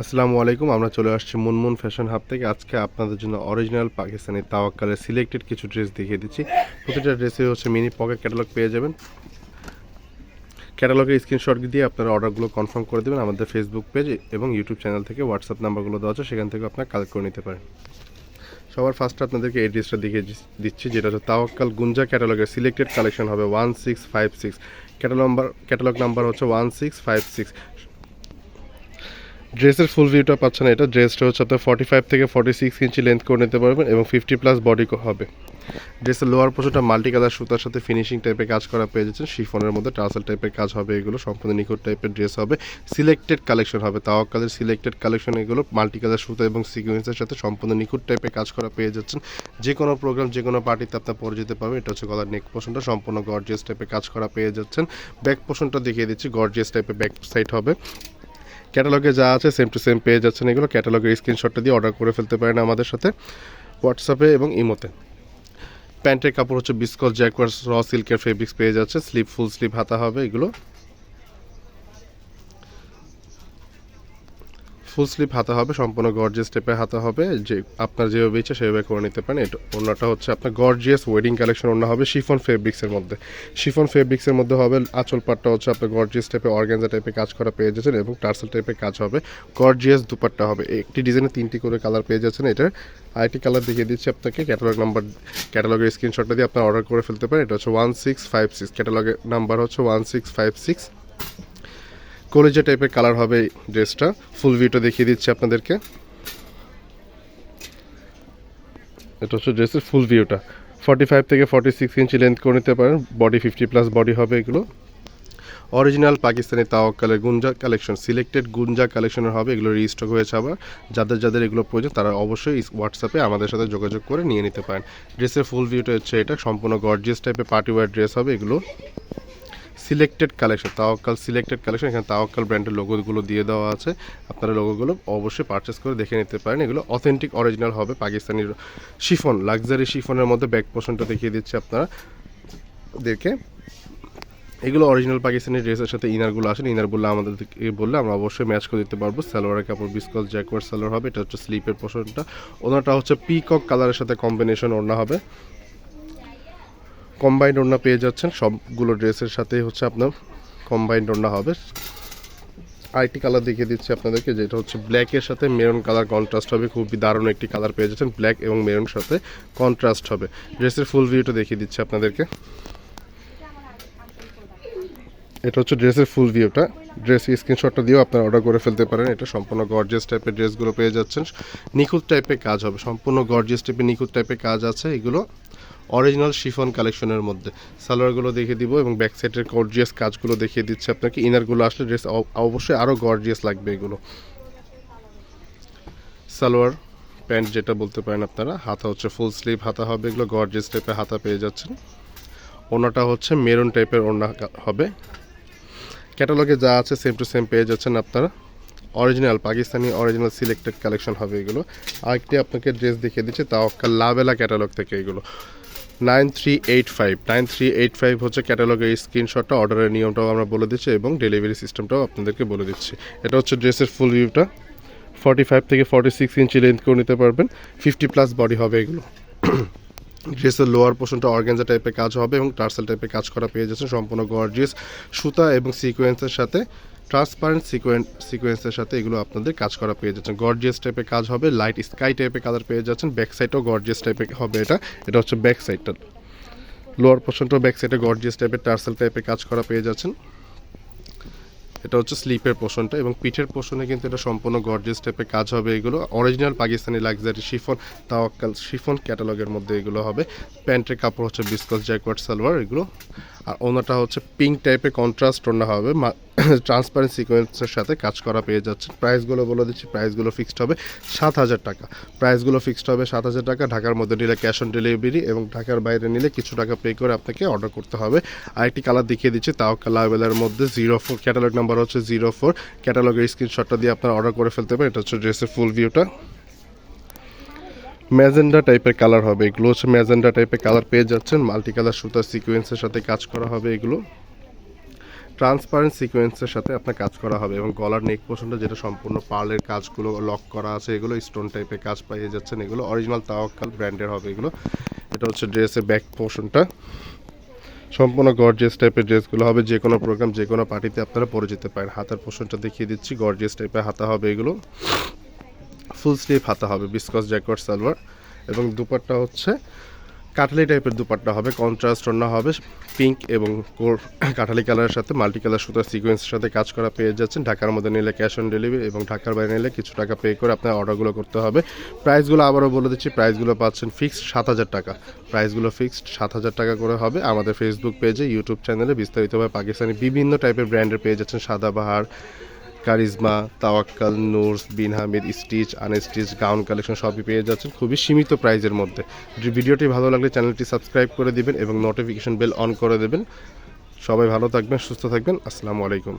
আসসালামু আলাইকুম। আমরা চলে আসছি মুনমুন ফ্যাশন হাব থেকে। আজকে আপনাদের জন্য অরিজিনাল পাকিস্তানি তাওয়াক্কালের সিলেক্টেড কিছু ড্রেস দেখিয়ে দিচ্ছি। প্রতিটা ড্রেসে হচ্ছে মিনি পকেট ক্যাটালগ পেয়ে যাবেন। ক্যাটালগের স্ক্রিনশট দিয়ে আপনারা অর্ডারগুলো কনফার্ম করে দেবেন আমাদের ফেসবুক পেজ এবং ইউটিউব চ্যানেল থেকে। হোয়াটসঅ্যাপ নাম্বারগুলো দেওয়া আছে, সেখান থেকে আপনারা কালেক্ট করে নিতে পারেন। সবার ফার্স্টে আপনাদেরকে এই ড্রেসটা দেখিয়ে দিচ্ছি, যেটা হচ্ছে তাওয়াক্কাল গুঞ্জা ক্যাটালগের সিলেক্টেড কালেকশন হবে 1656। ক্যাটালগ নাম্বার হচ্ছে 1656। ড্রেসের ফুল ভিউটা পাচ্ছেন। এটা ড্রেসটা হচ্ছে আপনার 45 থেকে 46 ইঞ্চি লেন্থ করে নিতে পারবেন এবং 50+ বডি হবে। ড্রেসের লোয়ার পোর্শনটা মাল্টি কালার সুতার সাথে ফিনিশিং টাইপের কাজ করা পেয়ে যাচ্ছেন। শিফনের মধ্যে টার্সেল টাইপের কাজ হবে, এগুলো সম্পূর্ণ নিখুঁত টাইপের ড্রেস হবে। সিলেক্টেড কালেকশন হবে, তাওয়াক্কালের সিলেক্টেড কালেকশন এগুলো মাল্টি কালার সুতা এবং সিকোয়েন্সের সাথে সম্পূর্ণ নিখুঁত টাইপের কাজ করা পেয়ে যাচ্ছেন। যে কোনো প্রোগ্রাম, যে কোনো পার্টিতে আপনার পরে যেতে পারবেন। এটা হচ্ছে গলার নেক পোর্শনটা সম্পূর্ণ গর্জিয়াস টাইপের কাজ করা পেয়ে যাচ্ছেন। ব্যাক পোর্শনটা দেখিয়ে দিচ্ছি, গর্জিয়াস টাইপের ব্যাক সাইড হবে। ক্যাটালগে যা আছে সেম টু সেম পেয়ে যাচ্ছেন। এগুলো ক্যাটালগের স্ক্রিনশটটা দিয়ে অর্ডার করে ফেলতে পারেন আমাদের সাথে হোয়াটসঅ্যাপে এবং ইমোতে। প্যান্টের কাপড় হচ্ছে বিসকস জ্যাকওয়ার্স র সিল্কের ফেব্রিক্স পেয়ে যাচ্ছে। স্লিভ ফুল স্লিভ হাতা হবে, এগুলো ফুল স্লিভ হাতা হবে, সম্পূর্ণ গর্জিয়াস টাইপের হাতা হবে। যে আপনার যেভাবে ইচ্ছা সেভাবে করে নিতে পারেন। এটা ওড়নাটা হচ্ছে আপনার গর্জিয়াস ওয়েডিং কালেকশন ওড়না হবে শিফন ফেব্রিক্সের মধ্যে। শিফন ফেব্রিক্সের মধ্যে হবে। আঁচল পাটটা হচ্ছে আপনার গর্জিয়াস টাইপের অর্গানজা টাইপের কাজ করা পেয়ে যাচ্ছেন এবং টার্সেল টাইপের কাজ হবে। গর্জিয়াস দুপাট্টা হবে, একটি ডিজাইনে 3টি করে কালার পেয়ে যাচ্ছেন। এটার আরেকটি কালার দেখিয়ে দিচ্ছি আপনাকে। ক্যাটালগের স্ক্রিনশটটা দিয়ে আপনার অর্ডার করে ফেলতে পারেন। এটা হচ্ছে 1656। ক্যাটালগের নাম্বার হচ্ছে 1656। কলেজা টাইপের কালার হবে ড্রেসটা। ফুল ভিউটা দেখিয়ে দিচ্ছি আপনাদেরকে। এটা হচ্ছে ড্রেসের ফুল ভিউটা। 45 থেকে 46 ইঞ্চি লেন্থ করে নিতে পারেন। বডি 50+ বডি হবে। এগুলো অরিজিনাল পাকিস্তানি তাওয়াক্কালের গুঞ্জা কালেকশন, সিলেক্টেড গুঞ্জা কালেকশনের হবে। এগুলো রিস্টক হয়েছে আবার। যাদের এগুলো প্রয়োজন তারা অবশ্যই হোয়াটসঅ্যাপে আমাদের সাথে যোগাযোগ করে নিয়ে নিতে পারেন। ড্রেসের ফুল ভিউটা হচ্ছে এটা। সম্পূর্ণ গর্জিয়াস টাইপের পার্টি ওয়্যার ড্রেস হবে। এগুলো সিলেক্টেড কালেকশন, তাওয়াক্কাল সিলেক্টেড কালেকশন। এখানে তাওয়াক্কাল ব্র্যান্ডের লোগোগুলো দিয়ে দেওয়া আছে। আপনারা লোগোগুলো অবশ্যই পারচেস করে দেখে নিতে পারেন। এগুলো অথেন্টিক অরিজিনাল হবে, পাকিস্তানি শিফন, লাক্সারি শিফনের মধ্যে ব্যাক পোর্শনটা দেখিয়ে দিচ্ছি আপনারা দেখে। এগুলো অরিজিনাল পাকিস্তানি ড্রেসের সাথে ইনারগুলো আসেন। ইনারগুলো আমাদেরকে বললে আমরা অবশ্যই ম্যাচ করে দিতে পারবো। সালোয়ারের কাপড় বিসকস জ্যাকওয়ার্ড সালোয়ার হবে। এটা হচ্ছে স্লিপের পোর্শনটা। ওনাটা হচ্ছে পিকক কালারের সাথে কম্বিনেশন ওড়না হবে। কম্বাইন্ড ওড়না পেয়ে যাচ্ছেন সবগুলো ড্রেসের সাথেই হচ্ছে আপনার কম্বাইন্ড ওড়না হবে। আরেকটি কালার দেখিয়ে দিচ্ছি আপনাদেরকে, যেটা হচ্ছে ব্ল্যাকের সাথে মেরুন কালার কন্ট্রাস্ট হবে। খুবই দারুণ একটি কালার পেয়ে যাচ্ছেন, ব্ল্যাক এবং মেরুন সাথে কন্ট্রাস্ট হবে। ড্রেসের ফুল ভিউটা দেখিয়ে দিচ্ছি আপনাদেরকে। এটা হচ্ছে ড্রেসের ফুল ভিউটা। ড্রেসের স্ক্রিনশটটা দিয়েও আপনারা অর্ডার করে ফেলতে পারেন। এটা সম্পূর্ণ গর্জিয়াস টাইপের ড্রেসগুলো পেয়ে যাচ্ছেন। নিখুঁত টাইপের কাজ হবে, সম্পূর্ণ গর্জিয়াস টাইপের নিখুঁত টাইপের কাজ আছে। এগুলো অরিজিনাল শিফন কালেকশনের মধ্যে। সালোয়ারগুলো দেখিয়ে দিব এবং ব্যাক সাইডের গর্জিয়াস কাজগুলো দেখিয়ে দিচ্ছে আপনাকে। ইনারগুলো আসলে ড্রেস অবশ্যই আরও গর্জিয়াস লাগবে। এগুলো সালোয়ার প্যান্ট যেটা বলতে পারেন আপনারা। হাতা হচ্ছে ফুল স্লিভ হাতা হবে। এগুলো গর্জিয়াস টাইপের হাতা পেয়ে যাচ্ছেন। ওড়নাটা হচ্ছে মেরুন টাইপের ওড়না হবে। ক্যাটালগে যা আছে সেম টু সেম পেয়ে যাচ্ছেন আপনারা। Original Pakistani original selected collection হবে এগুলো। আরেকটি আপনাকে ড্রেস দেখিয়ে দিচ্ছি তাওয়াক্কাল লাভেলা ক্যাটালগ থেকে। এগুলো 9385 হচ্ছে ক্যাটালগের স্ক্রিনশটটা। অর্ডারের নিয়মটাও আমরা বলে দিচ্ছি এবং ডেলিভারি সিস্টেমটাও আপনাদেরকে বলে দিচ্ছি। এটা হচ্ছে ড্রেসের ফুল ভিউটা। 45 থেকে 46 ইঞ্চি লেন্থ করে নিতে পারবেন। 50+ বডি হবে এগুলো। ড্রেসের লোয়ার পোর্শনটা অর্গানজা টাইপের কাজ হবে এবং টার্সেল টাইপের কাজ করা পেয়ে যাচ্ছে। সম্পূর্ণ গর্জিয়াস সুতা এবং সিকোয়েন্সের সাথে ট্রান্সপারেন্ট সিকোয়েন্সের সাথে এগুলো আপনাদের কাজ করা পেয়ে যাচ্ছেন। গর্জিয়াস টাইপের কাজ হবে, লাইট স্কাই টাইপের কালার পেয়ে যাচ্ছেন। ব্যাক সাইডটাও গর্জিয়াস টাইপের হবে। এটা হচ্ছে ব্যাক সাইডটা। লোয়ার পোর্শনটাও ব্যাক সাইডে গর্জিয়াস টাইপের টার্সেল টাইপের কাজ করা পেয়ে যাচ্ছেন। এটা হচ্ছে স্লিপের পোর্শনটা এবং পিঠের পোর্শনে কিন্তু এটা সম্পূর্ণ গর্জিয়াস টাইপের কাজ হবে। এগুলো original Pakistani luxury chiffon Tawakkal chiffon ক্যাটালগের মধ্যে এগুলো হবে। প্যান্টের কাপড় হচ্ছে বিসকস জ্যাকওয়ার্ড সালোয়ার এগুলো। আর ওনাটা হচ্ছে পিঙ্ক টাইপের কন্ট্রাস্ট ওনা হবে, ট্রান্সপারেন্ট সিকোয়েন্সের সাথে কাজ করা পেয়ে যাচ্ছে। প্রাইসগুলো বলে দিচ্ছি, প্রাইসগুলো ফিক্সড হবে 7000 টাকা। প্রাইসগুলো ফিক্সড হবে 7000 টাকা। ঢাকার মধ্যে নিলে ক্যাশ অন ডেলিভারি এবং ঢাকার বাইরে নিলে কিছু টাকা পে করে আপনাকে অর্ডার করতে হবে। আরেকটি কালার দেখিয়ে দিচ্ছি তাওয়াক্কাল লাভেলার মধ্যে 04। ক্যাটালগ নাম্বার হচ্ছে 04। ক্যাটালগের স্ক্রিনশটটা দিয়ে আপনারা অর্ডার করে ফেলতে পারেন। এটা হচ্ছে ড্রেসের ফুল ভিউটা। ম্যাজেন্ডা টাইপের কালার হবে এগুলো। হচ্ছে ম্যাজেন্ডা টাইপের কালার পেয়ে যাচ্ছেন। মাল্টি কালার সুতার সিকোয়েন্সের সাথে কাজ করা হবে এগুলো। ট্রান্সপারেন্ট সিকোয়েন্সের সাথে আপনার কাজ করা হবে এবং গলার নেক পোর্শনটা যেটা সম্পূর্ণ পার্লের কাজগুলো লক করা আছে, এগুলো স্টোন টাইপের কাজ পেয়ে যাচ্ছেন। এগুলো অরিজিনাল তাওয়াক্কাল ব্র্যান্ডের হবে এগুলো। এটা হচ্ছে ড্রেসের ব্যাক পোর্শনটা, সম্পূর্ণ গর্জিয়াস টাইপের ড্রেসগুলো হবে, যে কোনো প্রোগ্রাম যে কোনো পার্টিতে আপনারা পরে যেতে পারেন। হাতার পোর্শনটা দেখিয়ে দিচ্ছি, গর্জিয়াস টাইপের হাতা হবে এগুলো, ফুল স্লিভ হাতা হবে, বিসকস জ্যাকওয়ার্ড সালোয়ার। এবং দুপাট্টা হচ্ছে কাঠালি টাইপের দুপাট্টা হবে, কন্ট্রাস্ট ওড়না হবে, পিঙ্ক এবং কাঠালি কালারের সাথে মাল্টি কালার সুতার সিকোয়েন্সের সাথে কাজ করা পেয়ে যাচ্ছেন। ঢাকার মধ্যে নিলে ক্যাশ অন ডেলিভারি এবং ঢাকার বাইরে নিলে কিছু টাকা পে করে আপনার অর্ডারগুলো করতে হবে। প্রাইসগুলো আবারও বলে দিচ্ছি, প্রাইসগুলো পাচ্ছেন ফিক্সড 7,000 টাকা। প্রাইসগুলো ফিক্সড 7,000 টাকা করে হবে। আমাদের ফেসবুক পেজে, ইউটিউব চ্যানেলে বিস্তারিতভাবে পাকিস্তানি বিভিন্ন টাইপের ব্র্যান্ডের পেয়ে যাচ্ছেন, Sadabahar, Charizma, Tawakkal, Noors, Bin Hamid, stitch, unstitch, gown collection সবই পেয়ে যাচ্ছেন খুবই সীমিত প্রাইজের মধ্যে। ভিডিওটি ভালো লাগলে চ্যানেলটি সাবস্ক্রাইব করে দিবেন এবং নোটিফিকেশন বেল অন করে দেবেন। সবাই ভালো থাকবেন, সুস্থ থাকবেন। আসসালামু আলাইকুম।